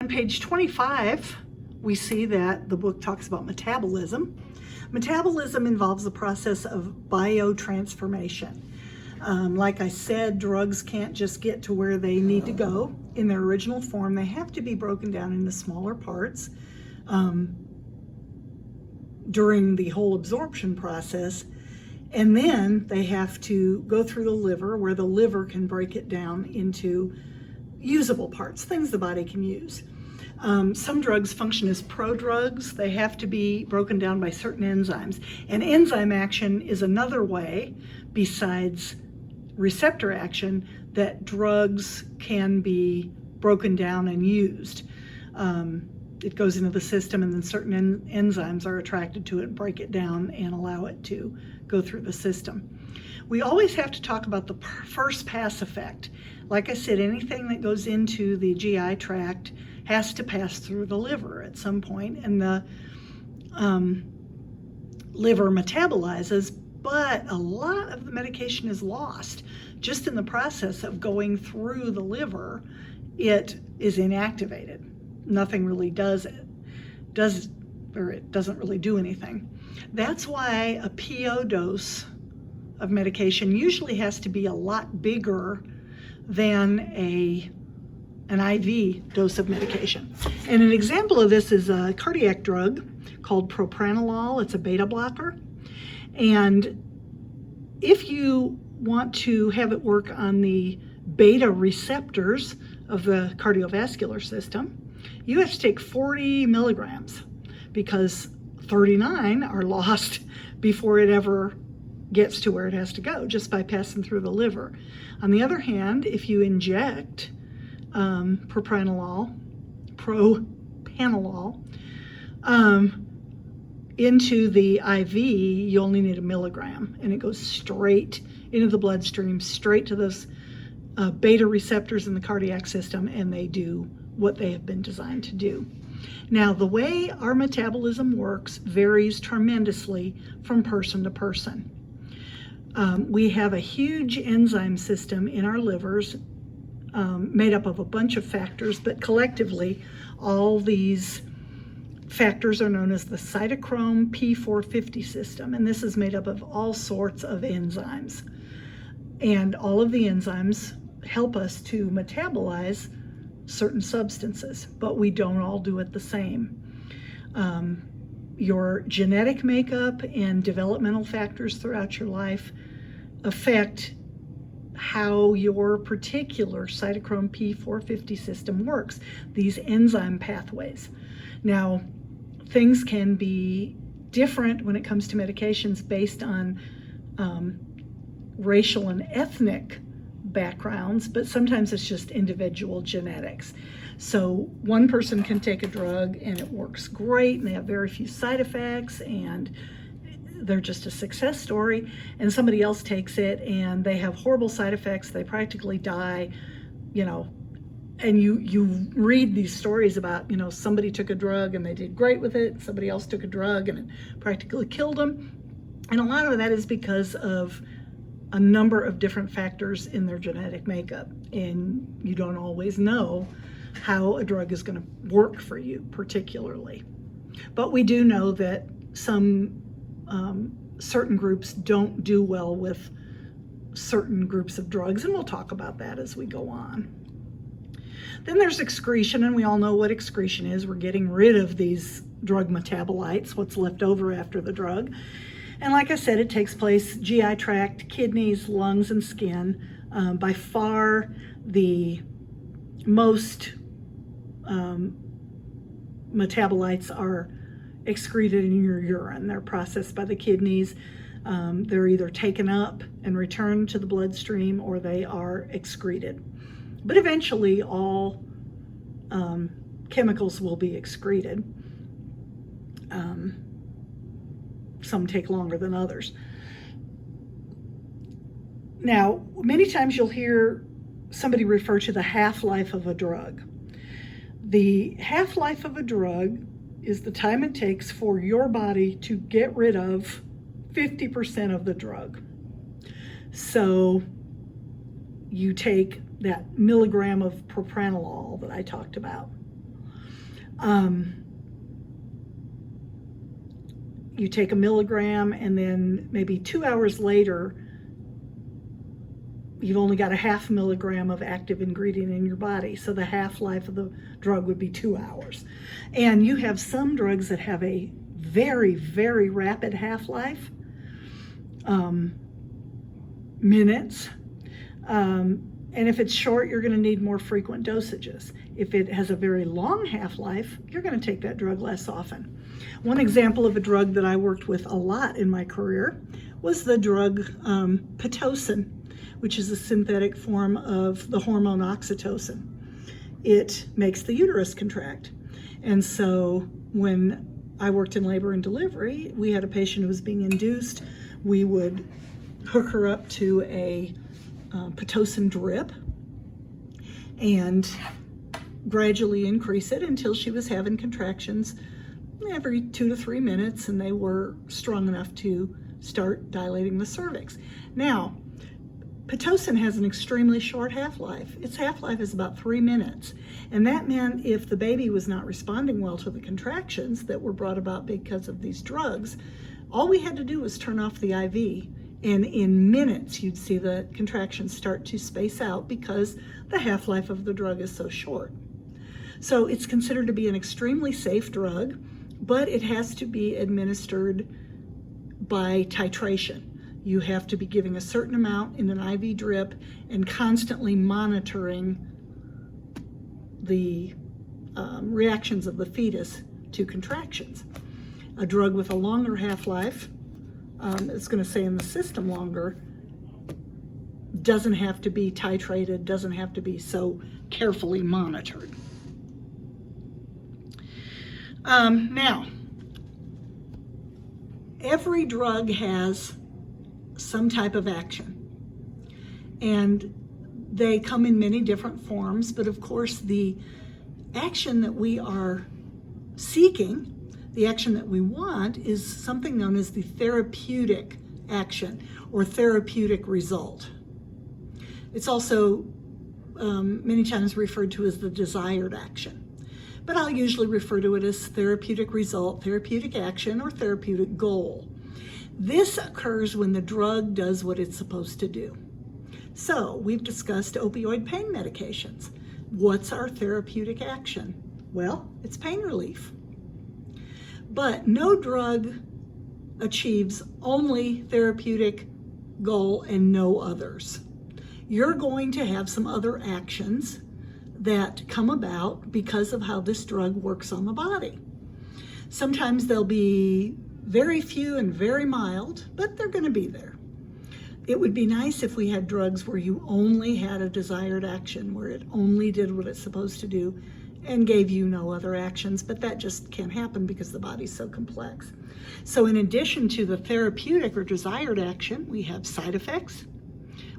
On page 25, we see that the book talks about metabolism. Metabolism involves the process of biotransformation. Like I said, drugs can't just get to where they need to go in their original form. They have to be broken down into smaller parts during the whole absorption process. And then they have to go through the liver, where the liver can break it down into usable parts, things the body can use. Some drugs function as prodrugs. They have to be broken down by certain enzymes. And enzyme action is another way, besides receptor action, that drugs can be broken down and used. It goes into the system, and then certain enzymes are attracted to it, break it down, and allow it to go through the system. We always have to talk about the first pass effect. Like I said, anything that goes into the GI tract has to pass through the liver at some point, and the liver metabolizes, but a lot of the medication is lost. Just in the process of going through the liver, it is inactivated. Nothing really does it. It doesn't really do anything. That's why a PO dose of medication usually has to be a lot bigger than an IV dose of medication. And an example of this is a cardiac drug called propranolol. It's a beta blocker. And if you want to have it work on the beta receptors of the cardiovascular system, you have to take 40 milligrams, because 39 are lost before it ever gets to where it has to go, just by passing through the liver. On the other hand, if you inject propranolol into the IV, you only need 1 milligram, and it goes straight into the bloodstream, straight to those beta receptors in the cardiac system, and they do what they have been designed to do. Now, the way our metabolism works varies tremendously from person to person. We have a huge enzyme system in our livers made up of a bunch of factors, but collectively, all these factors are known as the cytochrome P450 system, and this is made up of all sorts of enzymes. And all of the enzymes help us to metabolize certain substances, but we don't all do it the same. Your genetic makeup and developmental factors throughout your life affect how your particular cytochrome P450 system works, these enzyme pathways. Now, things can be different when it comes to medications based on racial and ethnic backgrounds, but sometimes it's just individual genetics. So one person can take a drug and it works great, and they have very few side effects, and they're just a success story, and somebody else takes it and they have horrible side effects, they practically die, and you read these stories about, somebody took a drug and they did great with it, somebody else took a drug and it practically killed them. And a lot of that is because of a number of different factors in their genetic makeup, and you don't always know how a drug is going to work for you particularly. But we do know that some certain groups don't do well with certain groups of drugs, and we'll talk about that as we go on. Then there's excretion, and we all know what excretion is. We're getting rid of these drug metabolites, what's left over after the drug. And like I said, it takes place GI tract, kidneys, lungs, and skin. By far the most metabolites are excreted in your urine. They're processed by the kidneys. They're either taken up and returned to the bloodstream, or they are excreted. But eventually all chemicals will be excreted. Some take longer than others. Now, many times you'll hear somebody refer to the half-life of a drug. The half-life of a drug is the time it takes for your body to get rid of 50% of the drug. So you take that milligram of propranolol that I talked about. You take a milligram, and then maybe 2 hours later, you've only got a half milligram of active ingredient in your body. So the half-life of the drug would be 2 hours. And you have some drugs that have a very, very rapid half-life, minutes. And if it's short, you're going to need more frequent dosages. If it has a very long half-life, you're going to take that drug less often. One example of a drug that I worked with a lot in my career was the drug Pitocin, which is a synthetic form of the hormone oxytocin. It makes the uterus contract. And so when I worked in labor and delivery, we had a patient who was being induced. We would hook her up to a Pitocin drip and gradually increase it until she was having contractions every 2 to 3 minutes, and they were strong enough to start dilating the cervix. Now, Pitocin has an extremely short half-life. Its half-life is about 3 minutes. And that meant if the baby was not responding well to the contractions that were brought about because of these drugs, all we had to do was turn off the IV. And in minutes, you'd see the contractions start to space out because the half-life of the drug is so short. So it's considered to be an extremely safe drug, but it has to be administered by titration. You have to be giving a certain amount in an IV drip and constantly monitoring the reactions of the fetus to contractions. A drug with a longer half-life, it's going to stay in the system longer, doesn't have to be titrated, doesn't have to be so carefully monitored. Now, every drug has some type of action, and they come in many different forms, but of course the action that we are seeking, the action that we want, is something known as the therapeutic action or therapeutic result. It's also many times referred to as the desired action, but I'll usually refer to it as therapeutic result, therapeutic action, or therapeutic goal. This occurs when the drug does what it's supposed to do. So we've discussed opioid pain medications. What's our therapeutic action? Well, it's pain relief. But no drug achieves only therapeutic goal and no others. You're going to have some other actions that come about because of how this drug works on the body. Sometimes they'll be very few and very mild, but they're going to be there. It would be nice if we had drugs where you only had a desired action, where it only did what it's supposed to do and gave you no other actions, but that just can't happen because the body's so complex. So in addition to the therapeutic or desired action, we have side effects,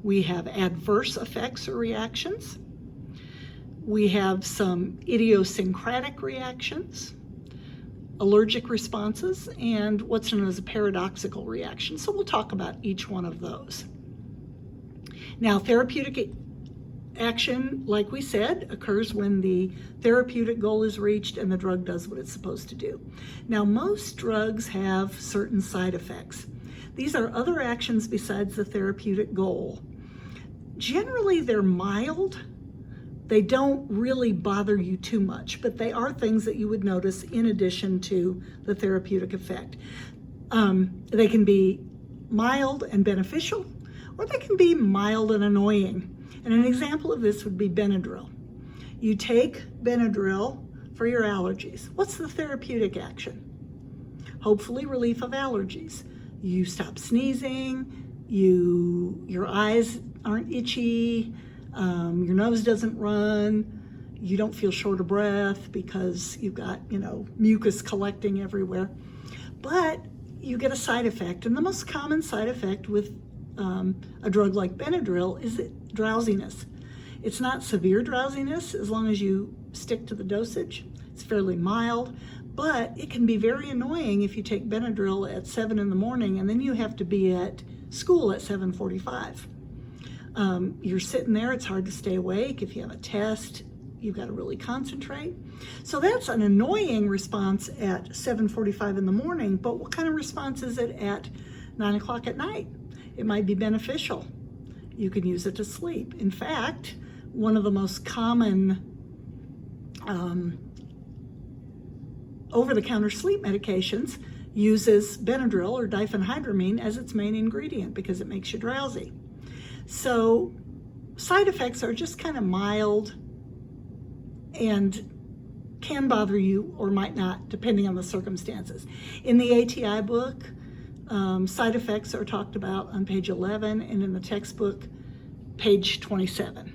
we have adverse effects or reactions, we have some idiosyncratic reactions, allergic responses, and what's known as a paradoxical reaction. So we'll talk about each one of those. Now, therapeutic action, like we said, occurs when the therapeutic goal is reached and the drug does what it's supposed to do. Now, most drugs have certain side effects. These are other actions besides the therapeutic goal. Generally, they're mild. They don't really bother you too much, but they are things that you would notice in addition to the therapeutic effect. They can be mild and beneficial, or they can be mild and annoying. And an example of this would be Benadryl. You take Benadryl for your allergies. What's the therapeutic action? Hopefully relief of allergies. You stop sneezing, your eyes aren't itchy, your nose doesn't run, you don't feel short of breath because you've got, mucus collecting everywhere. But you get a side effect, and the most common side effect with a drug like Benadryl is drowsiness. It's not severe drowsiness as long as you stick to the dosage. It's fairly mild, but it can be very annoying if you take Benadryl at 7 in the morning and then you have to be at school at 7:45. You're sitting there, it's hard to stay awake. If you have a test, you've got to really concentrate. So that's an annoying response at 7:45 in the morning, but what kind of response is it at 9 o'clock at night? It might be beneficial. You can use it to sleep. In fact, one of the most common over-the-counter sleep medications uses Benadryl or diphenhydramine as its main ingredient because it makes you drowsy. So side effects are just kind of mild and can bother you or might not, depending on the circumstances. In the ATI book, side effects are talked about on page 11, and in the textbook, page 27.